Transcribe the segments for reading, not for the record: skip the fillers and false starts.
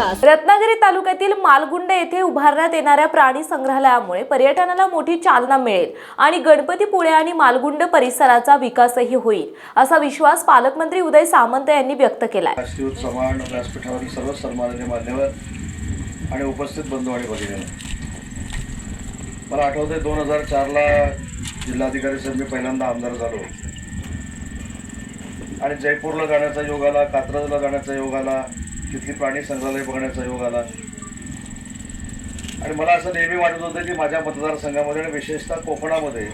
विकास। रत्नागिरी तालुक्यातील मालगुंड येथे उभारण्यात येणाऱ्या प्राणी संग्रहालयामुळे पर्यटनाला मोठी चालना मिळेल आणि गणपतीपुळे आणि मालगुंड परिसराचा विकासही होईल, असा विश्वास पालकमंत्री उदय सामंत यांनी व्यक्त केला आहे। राष्ट्रीय समान व्यासपीठावरील सर्व सन्माननीय मान्यवर आणि उपस्थित बंधू आणि भगिनी, मला आठवतंय 2004ला जिल्हाधिकारी साहेब मी पहिल्यांदा आमदार झालो आणि जयपूरला जाण्याचा योग आला, कात्रजला जाण्याचा योग आला, तिथली प्राणी संग्रहालय बघण्याचा योग आला आणि मला असं नेहमी वाटत होतं की माझ्या मतदारसंघामध्ये आणि विशेषतः कोकणामध्ये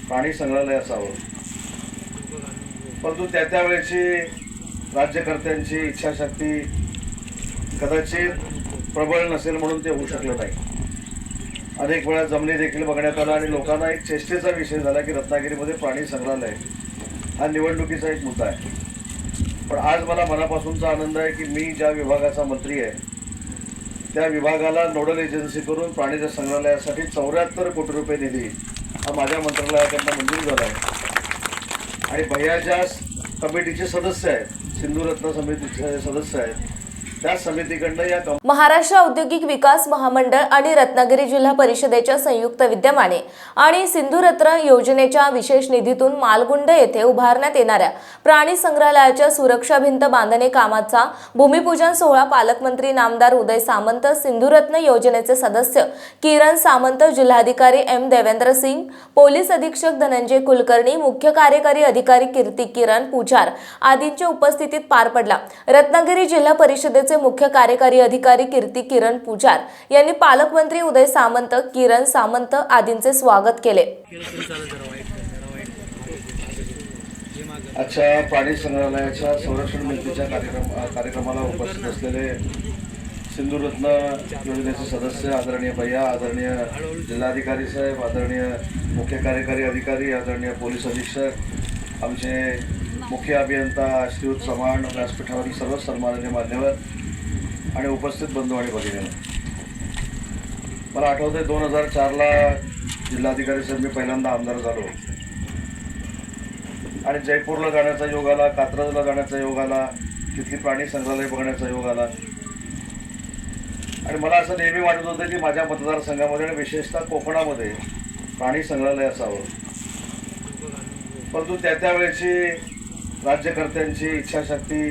प्राणी संग्रहालय असावं, परंतु त्यावेळेची राज्यकर्त्यांची इच्छाशक्ती कदाचित प्रबळ नसेल म्हणून ते होऊ शकलं नाही। अनेक वेळा जमिनी देखील बघण्यात आला आणि लोकांना एक चेष्टेचा विषय झाला की रत्नागिरीमध्ये प्राणी संग्रहालय हा निवडणुकीचा एक मुद्दा आहे। पण आज मला मनापासूनचा आनंद आहे की मी ज्या विभागाचा मंत्री आहे त्या विभागाला नोडल एजन्सी करून प्राणी संग्रहालयासाठी 74 कोटी रुपये निधी हा माझ्या मंत्रालयाकडून मंजूर झाला आहे आणि भैयाच्या कमिटीचे सदस्य आहेत, सिंधुरत्न समितीचे सदस्य आहेत, त्या समितीकडनं या महाराष्ट्र औद्योगिक विकास महामंडळ आणि रत्नागिरी जिल्हा परिषदेच्या संयुक्त विद्यमाने आणि सिंधुरत्न योजनेच्या विशेष निधीतून मालगुंड येथे उभारण्यात येणाऱ्या प्राणी संग्रहालयाच्या सुरक्षा भिंत बांधणे कामाचा भूमिपूजन सोहळा पालकमंत्री नामदार उदय सामंत, सिंधुरत्न योजनेचे सदस्य किरण सामंत, जिल्हाधिकारी एम देवेंद्र सिंग, पोलीस अधीक्षक धनंजय कुलकर्णी, मुख्य कार्यकारी अधिकारी कीर्ती किरण पुजार आदींच्या उपस्थितीत पार पडला। रत्नागिरी जिल्हा परिषदेचे मुख्य कार्यकारी अधिकारी कीर्ती किरण पुजार यांनी पालकमंत्री उदय सामंत, किरण सामंत आदींचे स्वागत केले। आजच्या प्राणी संग्रहालयाच्या संरक्षण भिंतीच्या कार्यक्रमाला उपस्थित असलेले सिंधुरत्न योजनेचे सदस्य आदरणीय भैया, आदरणीय जिल्हाधिकारी साहेब, आदरणीय मुख्य कार्यकारी अधिकारी, आदरणीय पोलीस अधीक्षक, आमचे मुख्य अभियंता, राष्ट्रीय समान व्यासपीठावरील सर्व सन्माननीय मान्यवर आणि उपस्थित बंधू आणि भगिनी, मला आठवतंय 2004ला जिल्हाधिकारी साहेब मी पहिल्यांदा आमदार झालो आणि जयपूरला जाण्याचा योग आला, कात्रजला जाण्याचा योग आला, तिथली प्राणी संग्रहालय बघण्याचा योग आला आणि मला असं नेहमी वाटत होतं की माझ्या मतदारसंघामध्ये आणि विशेषतः कोकणामध्ये प्राणी संग्रहालय असावं, परंतु त्यावेळेची राज्यकर्त्यांची इच्छाशक्ती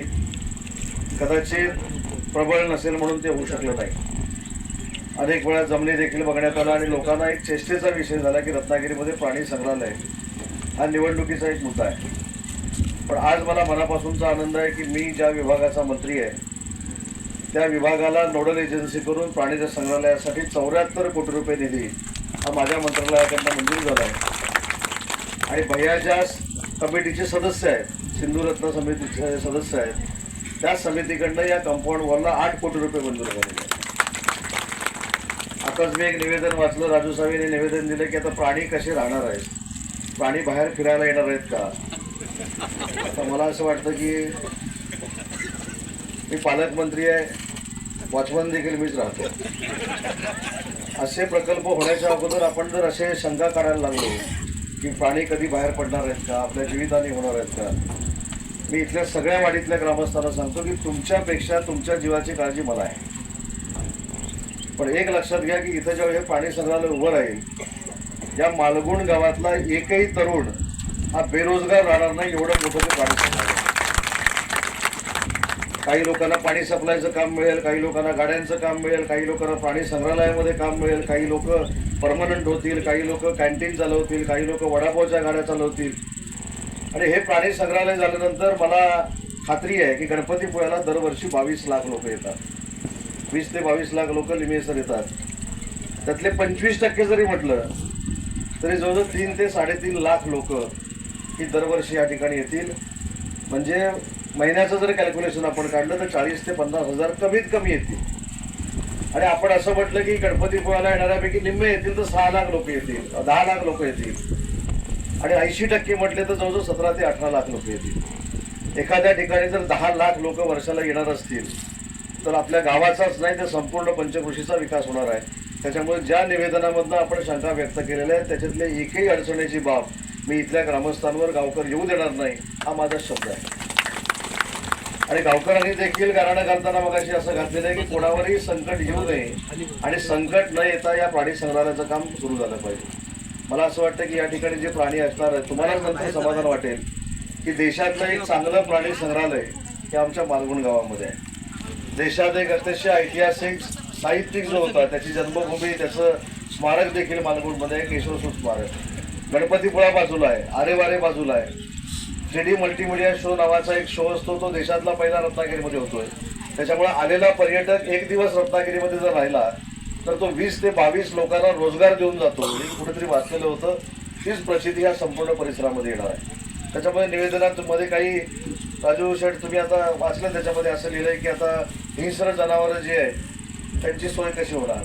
कदाचित प्रबळ नसेल म्हणून ते होऊ शकलं नाही। अनेक वेळा जमिनी देखील बघण्यात आला आणि लोकांना एक चेष्टेचा विषय झाला की रत्नागिरीमध्ये प्राणी संग्रहालय हा निवडणुकीचा एक मुद्दा आहे। पण आज मला मनापासूनचा आनंद आहे की मी ज्या विभागाचा मंत्री आहे त्या विभागाला नोडल एजन्सी करून प्राणी संग्रहालयासाठी 74 कोटी रुपये निधी हा माझ्या मंत्रालयाकडून मंजूर झाला आहे आणि भैयाच्या कमिटीचे सदस्य आहेत, सिंधुरत्न समितीचे सदस्य आहेत, त्या समितीकडनं या कंपाऊंड वॉलला 8 कोटी रुपये मंजूर झालेले आहेत। आताच मी एक निवेदन वाचलं, राजू साहेबांनी निवेदन दिलं की आता प्राणी कसे राहणार आहेत, प्राणी बाहेर फिरायला येणार आहेत का? आता मला असं वाटतं की मी पालकमंत्री आहे, वॉचमन देखील मीच राहतो। असे प्रकल्प होण्याच्या अगोदर आपण जर असे शंका काढायला लागलो की प्राणी कधी बाहेर पडणार आहेत का, आपल्या जीवितहानी होणार आहेत का, मी इथल्या सगळ्या वाडीतल्या ग्रामस्थांना सांगतो की तुमच्यापेक्षा तुमच्या जीवाची काळजी मला आहे। पण एक लक्षात घ्या की इथं जेव्हा हे प्राणी संग्रहालय उभं राहील, या मालगुंड गावातला एकही तरुण हा बेरोजगार राहणार नाही, एवढं मोठं ते प्राणी संग्रहालय। काही लोकांना पाणी सप्लायचं काम मिळेल, काही लोकांना गाड्यांचं काम मिळेल, काही लोकांना प्राणी संग्रहालयामध्ये काम मिळेल, काही लोक परमनंट होतील, काही लोक कॅन्टीन चालवतील, काही लोक वडापावच्या गाड्या चालवतील आणि हे प्राणी संग्रहालय झाल्यानंतर मला खात्री आहे की गणपतीपुळ्याला दरवर्षी 22 लाख लोक येतात, 20 ते 22 लाख लोक लिमेसर येतात। त्यातले 25% जरी म्हटलं तरी जवळजवळ 3 ते 3.5 लाख लोक ही दरवर्षी या ठिकाणी येतील। म्हणजे महिन्याचं जर कॅल्क्युलेशन आपण काढलं तर 40 ते 50 हजार कमीत कमी येतील आणि आपण असं म्हटलं की गणपतीपुळ्याला येणाऱ्यापैकी निम्मे येतील तर 6 लाख लोक येतील, 10 लाख लोक येतील आणि 80% म्हटले तर जवळजवळ 17 ते 18 लाख लोक येतील। एखाद्या ठिकाणी जर 10 लाख लोक वर्षाला येणार असतील तर आपल्या गावाचाच नाही तर संपूर्ण पंचकृषीचा विकास होणार आहे। त्याच्यामुळे ज्या निवेदनामधनं आपण शंका व्यक्त केलेल्या आहेत त्याच्यातले एकही अडचणीची बाब मी इथल्या ग्रामस्थांवर गावकर येऊ देणार नाही, हा माझा शब्द आहे। आणि गावकऱ्यांनी देखील गाराणं घालताना मगाशी असं घातलेलं आहे की कोणावरही संकट येऊ नये आणि संकट न येता या प्राणी संग्रहालयाचं काम सुरू झालं पाहिजे. मला असं वाटतं की या ठिकाणी जे प्राणी असणार आहेत तुम्हालाच नंतर समाधान वाटेल की देशातलं एक चांगलं प्राणी संग्रहालय हे आमच्या मालगुण गावामध्ये आहे. देशात एक अतिशय ऐतिहासिक साहित्यिक जो होता त्याची जन्मभूमी त्याचं स्मारक देखील मालगुणमध्ये आहे, केशवसूत स्मारक. गणपतीपुळा बाजूला आहे, आरेवारे बाजूला आहे. JD मल्टीमीडिया शो नावाचा एक शो असतो, तो देशातला पहिला रत्नागिरीमध्ये होतोय. त्याच्यामुळे आलेला पर्यटक एक दिवस रत्नागिरीमध्ये जर राहिला तर तो 20 ते 22 लोकांना रोजगार देऊन जातो. हे कुठेतरी वाचलेलं होतं. तीच प्रचिती ह्या संपूर्ण परिसरामध्ये येणार आहे. त्याच्यामध्ये निवेदनामध्ये काही राजू शेठ तुम्ही आता वाचलं, त्याच्यामध्ये असं लिहिलंय की आता हिंस्र जनावरं जी आहे त्यांची सोय कशी होणार.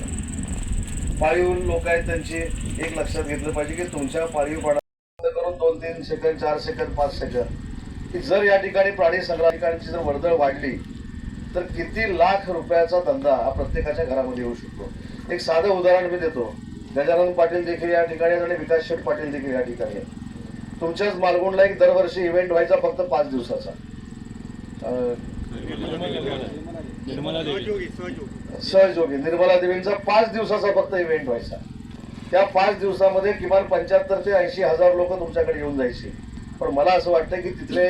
पाळीव लोक आहेत त्यांची एक लक्षात घेतलं पाहिजे की तुमच्या पाळीवपणा करून 2-3 सेकंद 4 सेकंद 5 सेकंद की जर या ठिकाणी प्राणी संग्रहालयाची जर वर्दळ वाढली तर किती लाख रुपयाचा धंदा हा प्रत्येकाच्या घरामध्ये येऊ शकतो. एक साधं उदाहरण मी देतो. गजानन पाटील देखील या ठिकाणी आहेत आणि विकास शेठ पाटील देखील या ठिकाणी आहेत. तुमच्याच मालगुणला एक दरवर्षी इव्हेंट व्हायचा फक्त 5 दिवसाचा. सहयोगी निर्मला देवींचा 5 दिवसाचा फक्त इव्हेंट व्हायचा. त्या 5 दिवसामध्ये किमान 75 ते 80 हजार लोक तुमच्याकडे येऊन जायचे. पण मला असं वाटतं की तिथले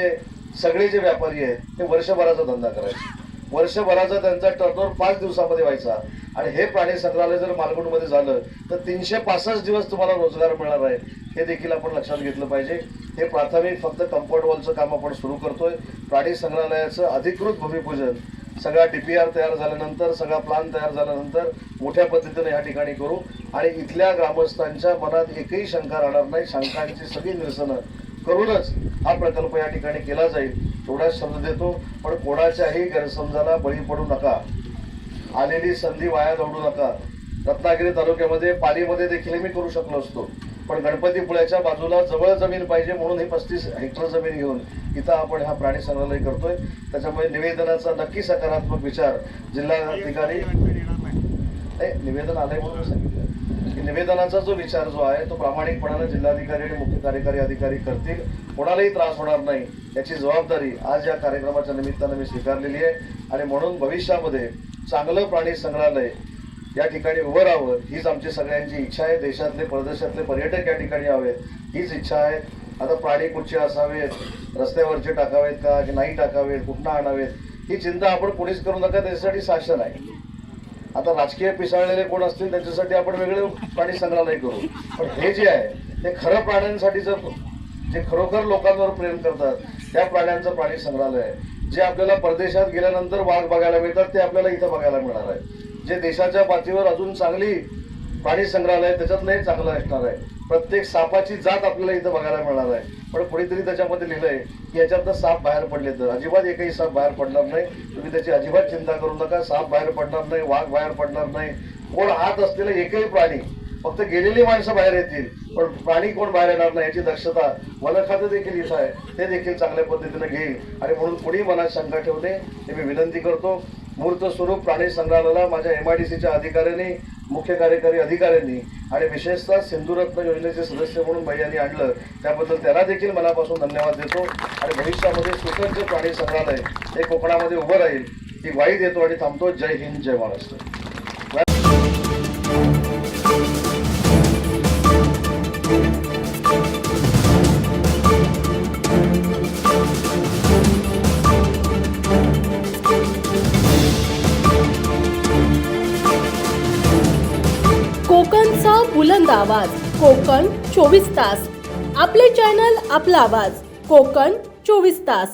सगळे जे व्यापारी आहेत ते वर्षभराचा धंदा करायचे. वर्षभराचा त्यांचा टर्नओव्हर 5 दिवसामध्ये व्हायचा. आणि हे प्राणी संग्रहालय जर मालगुणमध्ये झालं तर 365 दिवस तुम्हाला रोजगार मिळणार आहे. हे देखील आपण लक्षात घेतलं पाहिजे. हे प्राथमिक फक्त कंपाऊंड वॉलचं काम आपण सुरू करतोय. प्राणी संग्रहालयाचं अधिकृत भूमिपूजन सगळा DPR तयार झाल्यानंतर, सगळा प्लॅन तयार झाल्यानंतर मोठ्या पद्धतीने या ठिकाणी करू आणि इथल्या ग्रामस्थांच्या मनात एकही शंका राहणार नाही. शंकांची सगळी निरसनं करूनच हा प्रकल्प या ठिकाणी केला जाईल एवढाच शब्द देतो. पण कोणाच्याही गैरसमजाला बळी पडू नका. आलेली संधी वाया जाऊ नका. रत्नागिरी तालुक्यामध्ये पालीमध्ये देखील मी करू शकलो असतो, पण गणपतीपुळ्याच्या बाजूला जवळ जमीन पाहिजे म्हणून ही 35 हेक्टर जमीन घेऊन इथं आपण हा प्राणी संग्रहालय करतोय. त्याच्यामुळे निवेदनाचा नक्की सकारात्मक विचार जिल्हाधिकारी निवेदन आलंय म्हणून सांगितलं की निवेदनाचा जो विचार जो आहे तो प्रामाणिकपणाने जिल्हाधिकारी आणि मुख्य कार्यकारी अधिकारी करतील. कोणालाही त्रास होणार नाही याची जबाबदारी आज या कार्यक्रमाच्या निमित्तानं मी स्वीकारलेली आहे. आणि म्हणून भविष्यामध्ये चांगलं प्राणी संग्रहालय या ठिकाणी उभं राहावं हीच आमची सगळ्यांची इच्छा आहे. देशातले परदेशातले पर्यटक या ठिकाणी यावेत हीच इच्छा आहे. आता प्राणी कुठचे असावेत, रस्त्यावरचे टाकावेत का की नाही टाकावेत, कुठनं आणावेत, ही चिंता आपण कोणीच करू नका. त्याच्यासाठी शासन आहे. आता राजकीय पिसाळलेले कोण असतील त्यांच्यासाठी आपण वेगळे प्राणी संग्रहालय करू. पण हे जे आहे ते खरं प्राण्यांसाठीचं, जे खरोखर लोकांवर प्रेम करतात त्या प्राण्यांचं प्राणी संग्रहालय आहे. जे आपल्याला परदेशात गेल्यानंतर वाघ बघायला मिळतात ते आपल्याला इथं बघायला मिळणार आहे. जे देशाच्या पातळीवर अजून चांगली प्राणी संग्रहालय त्याच्यातलं हे चांगलं असणार आहे. प्रत्येक सापाची जात आपल्याला इथं बघायला मिळणार आहे. पण कोणीतरी त्याच्यामध्ये लिहिलंय की याच्यातनं साप बाहेर पडले तर अजिबात एकही साप बाहेर पडणार नाही. तुम्ही त्याची अजिबात चिंता करू नका. साप बाहेर पडणार नाही, वाघ बाहेर पडणार नाही. कोण आत असलेलं एकही प्राणी, फक्त गेलेली माणसं बाहेर येतील पण प्राणी कोण बाहेर येणार नाही याची दक्षता वन खातं देखील इथं आहे. ते देखील चांगल्या पद्धतीने घेईल. आणि म्हणून कोणी मनात शंका ठेवू नये हे मी विनंती करतो. मूर्त स्वरूप प्राणी संग्रहालयाला माझ्या MIDCच्या अधिकाऱ्यांनी, मुख्य कार्यकारी अधिकाऱ्यांनी आणि विशेषतः सिंधुरत्न योजनेचे सदस्य म्हणून भैयांनी आणलं त्याबद्दल त्यांना देखील मनापासून धन्यवाद देतो. आणि भविष्यामध्ये सुसज्ज प्राणी संग्रहालय हे कोकणामध्ये उभं राहील ही ग्वाही देतो आणि थांबतो. जय हिंद, जय महाराष्ट्र. कोकणचा बुलंद आवाज, कोकण 24 तास. आपले चॅनल, आपला आवाज, कोकण 24 तास.